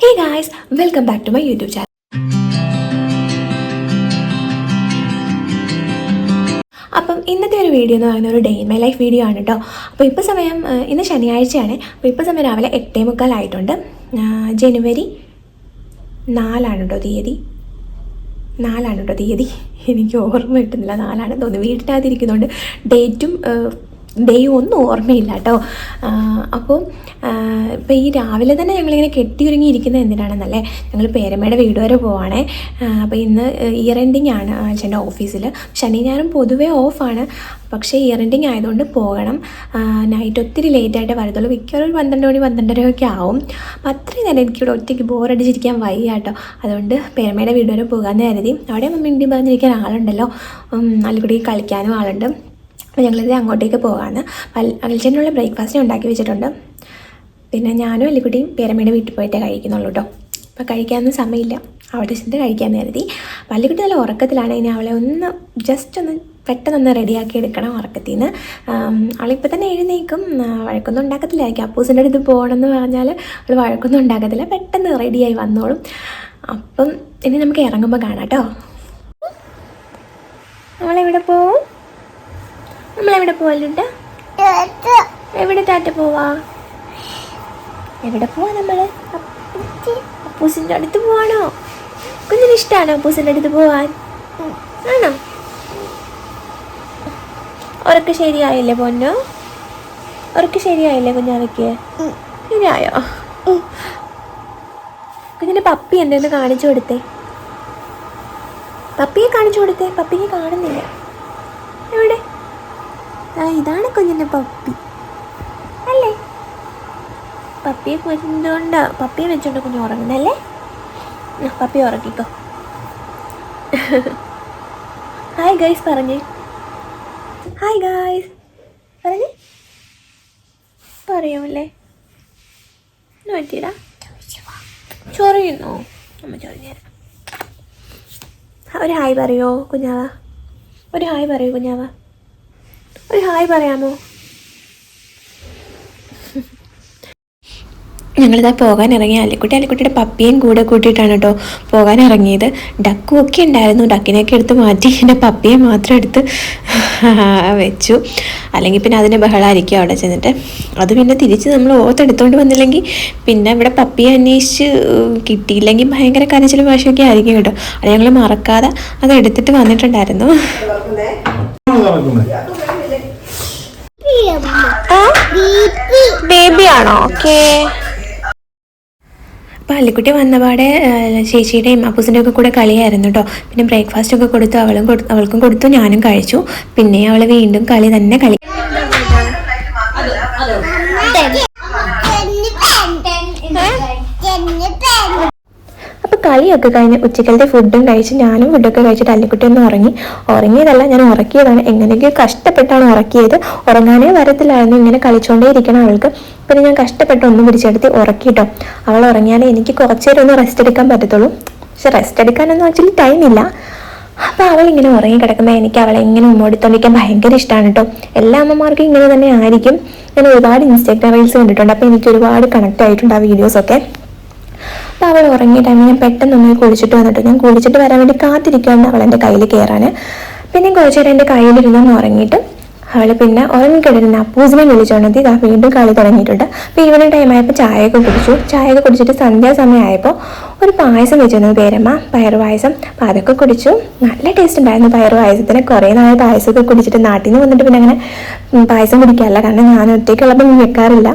Hey guys, welcome back to my YouTube channel. അപ്പം ഇന്നത്തെ ഒരു വീഡിയോ എന്ന് പറയുന്ന ഒരു day in my life video ആണ് കേട്ടോ. അപ്പോൾ ഇപ്പോൾ സമയം ഇന്ന് ശനിയാഴ്ചയാണ്. അപ്പോൾ ഇപ്പോൾ സമയം രാവിലെ 8:45 ജനുവരി 4 കേട്ടോ തീയതി. 4 തീയതി, എനിക്ക് ഓർമ്മ കിട്ടുന്നില്ല, 4 തോന്നുന്നു. വീട്ടിനകത്തിരിക്കുന്നതുകൊണ്ട് ഡേയും ഒന്നും ഓർമ്മയില്ല കേട്ടോ. അപ്പോൾ ഇപ്പോൾ ഈ രാവിലെ തന്നെ ഞങ്ങളിങ്ങനെ കെട്ടിയൊരുങ്ങിയിരിക്കുന്നത് എന്തിനാണെന്നല്ലേ, ഞങ്ങൾ പേരമ്മയുടെ വീട് വരെ പോവാണേ. അപ്പോൾ ഇന്ന് ഇയർ എൻഡിങ് ആണ് അച്ഛൻ്റെ ഓഫീസിൽ. ശനി ഞായറും പൊതുവേ ഓഫാണ്, പക്ഷേ ഇയർ എൻഡിങ് ആയതുകൊണ്ട് പോകണം. നൈറ്റ് ഒത്തിരി ലേറ്റായിട്ടേ വരത്തുള്ളൂ, മിക്കവാറും ഒരു 12 മണി 12:30 ആവും. അപ്പോൾ അത്രയും നേരം എനിക്കിവിടെ ഒറ്റയ്ക്ക് ബോറടിച്ചിരിക്കാൻ വയ്യ കേട്ടോ. അതുകൊണ്ട് പേരമ്മയുടെ വീട് വരെ പോകാമെന്ന് കരുതി. അവിടെ മിണ്ടി പറഞ്ഞിരിക്കാൻ ആളുണ്ടല്ലോ, അല്ലുകൂടി കളിക്കാനും ആളുണ്ട്. അപ്പോൾ ഞങ്ങളിത് അങ്ങോട്ടേക്ക് പോകാമെന്ന്. അൽച്ചനുള്ള ബ്രേക്ക്ഫാസ്റ്റ് ഉണ്ടാക്കി വെച്ചിട്ടുണ്ട്. പിന്നെ ഞാനും അല്ലിക്കുട്ടിയും പേരമ്മയുടെ വീട്ടിൽ പോയിട്ടേ കഴിക്കുന്നുള്ളൂ കേട്ടോ. അപ്പോൾ കഴിക്കാനൊന്നും സമയമില്ല, അവിടെ ചെന്നിട്ട് കഴിക്കാമെന്ന് കരുതി. അല്ലിക്കുട്ടി നല്ല ഉറക്കത്തിലാണ്. ഇനി അവളെ ജസ്റ്റ് ഒന്ന് പെട്ടെന്നൊന്ന് റെഡിയാക്കി എടുക്കണം ഉറക്കത്തിൽ നിന്ന്. അവളിപ്പോൾ തന്നെ എഴുന്നേക്കും, വഴക്കൊന്നും ഉണ്ടാക്കത്തില്ലായിരിക്കും. അപ്പൂസിൻ്റെ അടുത്ത് പോകണമെന്ന് പറഞ്ഞാൽ അവൾ വഴക്കൊന്നും ഉണ്ടാക്കത്തില്ല, പെട്ടെന്ന് റെഡിയായി വന്നോളും. അപ്പം ഇനി നമുക്ക് ഇറങ്ങുമ്പോൾ കാണാം കേട്ടോ. നമ്മളെവിടെ പോവും? നമ്മളെവിടെ പോവല്ലുണ്ട്? എവിടെ ടാറ്റ പോവാ? എവിടെ പോവാ നമ്മൾ? അപ്പൂസിൻ്റെ അടുത്ത് പോവാണോ? കുഞ്ഞിന് ഇഷ്ടമാണോ അപ്പൂസിൻ്റെ അടുത്ത് പോവാൻ? ആണോ? ഉറക്കം ശരിയായില്ലേ പൊന്നോ? ഉറക്കം ശരിയായില്ലേ കുഞ്ഞാവയ്ക്ക്? ശരിയായോ? കുഞ്ഞിൻ്റെ പപ്പി എന്തെന്ന് കാണിച്ചു കൊടുത്തേ. പപ്പിയെ കാണിച്ചു കൊടുത്തേ. പപ്പിയെ കാണുന്നില്ല. എവിടെ? ഇതാണ് കുഞ്ഞിൻ്റെ പപ്പി അല്ലേ? പപ്പിയെ വെച്ചോണ്ട് കുഞ്ഞ് ഉറങ്ങുന്നല്ലേ? പപ്പി ഉറക്കിക്കോ. ഹായ് ഗൈസ് പറഞ്ഞേ. ഹായ് ഗൈസ് പറഞ്ഞേ. പറയുമല്ലേ? പറ്റിയില്ല, ചൊറിയുന്നോ? അമ്മ ചൊറിഞ്ഞേരാ. ഒരു ഹായ് പറയോ കുഞ്ഞാവ? ഒരു ഹായ് പറയൂ കുഞ്ഞാവ? ഒരു ഹായ് പറയാമോ? ഞങ്ങളിതാ പോകാൻ ഇറങ്ങി. അല്ലിക്കുട്ടിയുടെ പപ്പിയും കൂടെ കൂട്ടിയിട്ടാണ് കേട്ടോ പോകാൻ ഇറങ്ങിയത്. ഡക്കും ഒക്കെ ഉണ്ടായിരുന്നു, ഡക്കിനെയൊക്കെ എടുത്ത് മാറ്റി എൻ്റെ പപ്പിയെ മാത്രം എടുത്ത് വെച്ചു. അല്ലെങ്കിൽ പിന്നെ അതിൻ്റെ ബഹളമായിരിക്കും അവിടെ ചെന്നിട്ട്. അത് പിന്നെ തിരിച്ച് നമ്മൾ ഓർത്തെടുത്തോണ്ട് വന്നില്ലെങ്കിൽ പിന്നെ ഇവിടെ പപ്പിയെ അന്വേഷിച്ച് കിട്ടിയില്ലെങ്കിൽ ഭയങ്കര കരച്ചിലും വാശിയൊക്കെ ആയിരിക്കും കേട്ടോ. അത് ഞങ്ങൾ മറക്കാതെ അത് എടുത്തിട്ട് വന്നിട്ടുണ്ടായിരുന്നു. ബേബിയാണോ? ഓക്കേ. അപ്പോൾ അല്ലിക്കുട്ടി വന്നപാടെ ചേച്ചിയുടെയും അപ്പൂസിൻ്റെ ഒക്കെ കൂടെ കളിയായിരുന്നു കേട്ടോ. പിന്നെ ബ്രേക്ക്ഫാസ്റ്റ് ഒക്കെ കൊടുത്തു, അവൾക്കും കൊടുത്തു, ഞാനും കഴിച്ചു. പിന്നെ അവൾ വീണ്ടും കളി തന്നെ കളി. അപ്പോൾ കളിയൊക്കെ കഴിഞ്ഞ് ഉച്ചക്കലത്തെ ഫുഡും കഴിച്ച് ഞാനും ഫുഡൊക്കെ കഴിച്ചിട്ട് അല്ലിക്കുട്ടി ഒന്ന് ഉറങ്ങിയതല്ല, ഞാൻ ഉറക്കിയതാണ്. എങ്ങനെയൊക്കെ കഷ്ടപ്പെട്ടാണ് ഉറക്കിയത്. ഉറങ്ങാനേ വരത്തില്ലായിരുന്നു, ഇങ്ങനെ കളിച്ചുകൊണ്ടേ ഇരിക്കണം അവൾക്ക്. പിന്നെ ഞാൻ കഷ്ടപ്പെട്ട് ഒന്നും പിടിച്ചെടുത്ത് ഉറക്കിട്ടോ. അവൾ ഉറങ്ങിയാലേ എനിക്ക് കുറച്ച് നേരം ഒന്ന് റെസ്റ്റ് എടുക്കാൻ പറ്റത്തുള്ളൂ. പക്ഷെ റെസ്റ്റ് എടുക്കാനൊന്നും ആക്ച്വലി ടൈമില്ല. അപ്പോൾ അവളിങ്ങനെ ഉറങ്ങി കിടക്കുമ്പോൾ എനിക്ക് അവളെ ഇങ്ങനെ ഉമ്മോടിത്തോണ്ടിരിക്കാൻ ഭയങ്കര ഇഷ്ടമാണ് കേട്ടോ. എല്ലാ അമ്മമാർക്കും ഇങ്ങനെ തന്നെ ആയിരിക്കും. ഞാൻ ഒരുപാട് ഇൻസ്റ്റാഗ്രാം റീൽസ് കണ്ടിട്ടുണ്ട്, അപ്പോൾ എനിക്ക് ഒരുപാട് കണക്ട് ആയിട്ടുണ്ട് ആ വീഡിയോസൊക്കെ. അപ്പോൾ അവൾ ഉറങ്ങിയ ടൈമിൽ ഞാൻ പെട്ടെന്നൊന്ന് കുളിച്ചിട്ട് വന്നിട്ട്, ഞാൻ കുളിച്ചിട്ട് വരാൻ വേണ്ടി കാത്തിരിക്കുകയാണ് അവൾ എൻ്റെ കയ്യിൽ കയറാൻ. പിന്നെ കുറച്ച് നേരം എൻ്റെ കയ്യിലിരുന്നൊന്ന് ഉറങ്ങിയിട്ട് അവൾ പിന്നെ ഉറങ്ങിക്കിടരുന്ന അപ്പൂസിനെ വിളിച്ചോണ്ടെത്തി ഇതാ വീണ്ടും കളി തുടങ്ങിയിട്ടുണ്ട്. അപ്പോൾ ഈവനിങ് ടൈം ആയപ്പോൾ ചായയൊക്കെ കുടിച്ചിട്ട് സന്ധ്യാസമയമായപ്പോൾ ഒരു പായസം വെച്ചിരുന്നു പേരമ്മ, പയറുപായസം. അപ്പോൾ അതൊക്കെ കുടിച്ചു. നല്ല ടേസ്റ്റ് ഉണ്ടായിരുന്നു പയറുപായസത്തിന്. കുറേ നാളെ പായസമൊക്കെ കുടിച്ചിട്ട് നാട്ടിൽ നിന്ന് വന്നിട്ട് പിന്നെ അങ്ങനെ പായസം കുടിക്കാറില്ല, കാരണം ഞാൻ ഒറ്റയ്ക്കുള്ളപ്പോൾ വെക്കാറില്ല.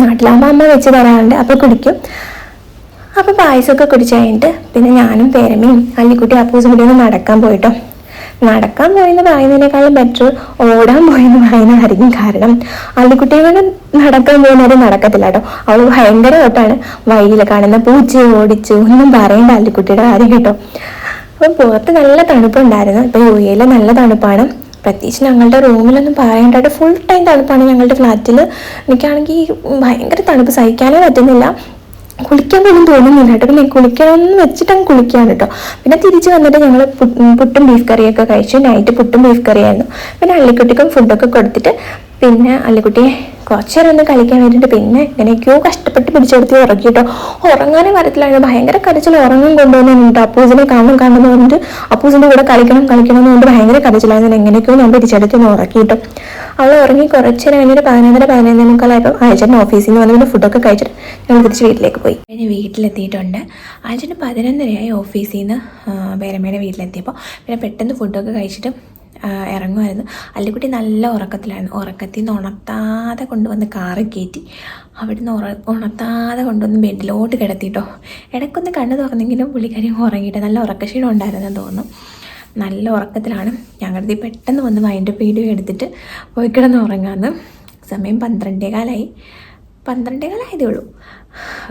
നാട്ടിലാകുമ്പോൾ അമ്മ വെച്ച് തരാറുണ്ട്, അപ്പോൾ കുടിക്കും. അപ്പോൾ പായസമൊക്കെ കുടിച്ച് കഴിഞ്ഞിട്ട് പിന്നെ ഞാനും പേരമ്മയും അല്ലിക്കുട്ടി അപ്പൂസും കൂടി ഒന്ന് നടക്കാൻ പോയിട്ടോ. നടക്കാൻ പോയെന്ന് പറയുന്നതിനേക്കാളും ബെറ്റർ ഓടാൻ പോയെന്ന് പറയുന്നതായിരിക്കും. കാരണം അല്ലിക്കുട്ടിയെ കൊണ്ട് നടക്കാൻ പോകുന്നത് നടക്കത്തില്ല കേട്ടോ. അവൾ ഭയങ്കര ഓട്ടാണ്. വഴിയിൽ കാണുന്ന പൂച്ചയെ ഓടിച്ചു, ഒന്നും പറയേണ്ട അല്ലിക്കുട്ടിയുടെ കാര്യം കേട്ടോ. അപ്പം പുറത്ത് നല്ല തണുപ്പുണ്ടായിരുന്നു. ഇപ്പോൾ UAE നല്ല തണുപ്പാണ്. പ്രത്യേകിച്ച് ഞങ്ങളുടെ റൂമിലൊന്നും പറയേണ്ടതായിട്ട് ഫുൾ ടൈം തണുപ്പാണ് ഞങ്ങളുടെ ഫ്ലാറ്റിൽ. എനിക്കാണെങ്കിൽ ഭയങ്കര തണുപ്പ് സഹിക്കാനേ പറ്റുന്നില്ല. കുളിക്കാൻ പോലും തോന്നുന്നില്ല കേട്ടോ. പിന്നെ കുളിക്കണമെന്ന് വെച്ചിട്ടങ്ങ് കുളിക്കുകയാണ് കേട്ടോ. പിന്നെ തിരിച്ച് വന്നിട്ട് ഞങ്ങൾ പുട്ടും ബീഫ് കറിയൊക്കെ കഴിച്ചു. നൈറ്റ് പുട്ടും ബീഫ് കറിയായിരുന്നു. പിന്നെ അള്ളിക്കുട്ടിക്കും ഫുഡൊക്കെ കൊടുത്തിട്ട് പിന്നെ അല്ലിക്കുട്ടിയെ കുറച്ച് നേരം ഒന്ന് കളിക്കാൻ വേണ്ടിയിട്ട് പിന്നെ എങ്ങനെയൊക്കെയോ കഷ്ടപ്പെട്ട് പിടിച്ചെടുത്ത് ഉറക്കി കേട്ടോ. ഉറങ്ങാനേ വരത്തില്ലായിരുന്നു, ഭയങ്കര കരച്ചിൽ. ഉറങ്ങാൻ കൊണ്ടുവന്നിട്ട് അപ്പൂസിനെ കാണുമെന്ന് പറഞ്ഞിട്ട് അപ്പൂസിൻ്റെ കൂടെ കളിക്കണം എന്ന് പറഞ്ഞിട്ട് ഭയങ്കര കരച്ചിലായിരുന്നു. എങ്ങനെയൊക്കെയോ ഞാൻ പിടിച്ചെടുത്ത് ഒന്ന് ഉറക്കി കേട്ടോ. അവൾ ഉറങ്ങി കുറച്ച് നേരം കഴിഞ്ഞിട്ട് 11:30 ആഴ്ചൻ്റെ ഓഫീസിൽ നിന്ന് വന്ന് പിന്നെ ഫുഡൊക്കെ കഴിച്ചിട്ട് ഞങ്ങൾ തിരിച്ച് വീട്ടിലേക്ക് പോയി. കഴിഞ്ഞ് വീട്ടിലെത്തിയിട്ടുണ്ട്. ആഴ്ചന് 11:30 ഓഫീസിൽ നിന്ന് പേരമ്മയുടെ വീട്ടിലെത്തിയപ്പോൾ പിന്നെ പെട്ടെന്ന് ഫുഡൊക്കെ കഴിച്ചിട്ട് ഇറങ്ങുമായിരുന്നു. അല്ലിക്കുട്ടി നല്ല ഉറക്കത്തിലായിരുന്നു. ഉറക്കത്തിൽ നിന്ന് ഉണർത്താതെ കൊണ്ടുവന്ന് കാറിൽ കയറ്റി അവിടെ നിന്ന് ഉണർത്താതെ കൊണ്ടുവന്ന് ബെഡിലോട്ട് കിടത്തിയിട്ടോ. ഇടയ്ക്കൊന്ന് കണ്ണ് തുറന്നെങ്കിലും പുള്ളിക്കാരി ഉറങ്ങിയിട്ട് നല്ല ഉറക്കക്ഷീണം ഉണ്ടായിരുന്നെന്ന് തോന്നുന്നു. നല്ല ഉറക്കത്തിലാണ്. ഞങ്ങളുടെ പെട്ടെന്ന് വന്ന് വൈൻഡപ്പ് വീഡിയോ എടുത്തിട്ട് പോയി കിടന്ന് ഉറങ്ങാമെന്ന്. സമയം 12:15 ആയതേ ഉള്ളൂ.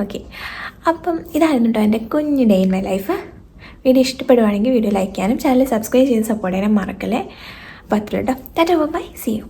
ഓക്കെ, അപ്പം ഇതായിരുന്നു കേട്ടോ എൻ്റെ കുഞ്ഞ് day in my life. Video ഇഷ്ടപ്പെടുവാണെങ്കിൽ വീഡിയോ ലൈക്ക് ചെയ്യാനും ചാനൽ സബ്സ്ക്രൈബ് ചെയ്ത് സപ്പോർട്ട് ചെയ്യാനും മറക്കല്ലേ. അപ്പോൾ അത്ര കേട്ടോ. Ta-ta bye, see U.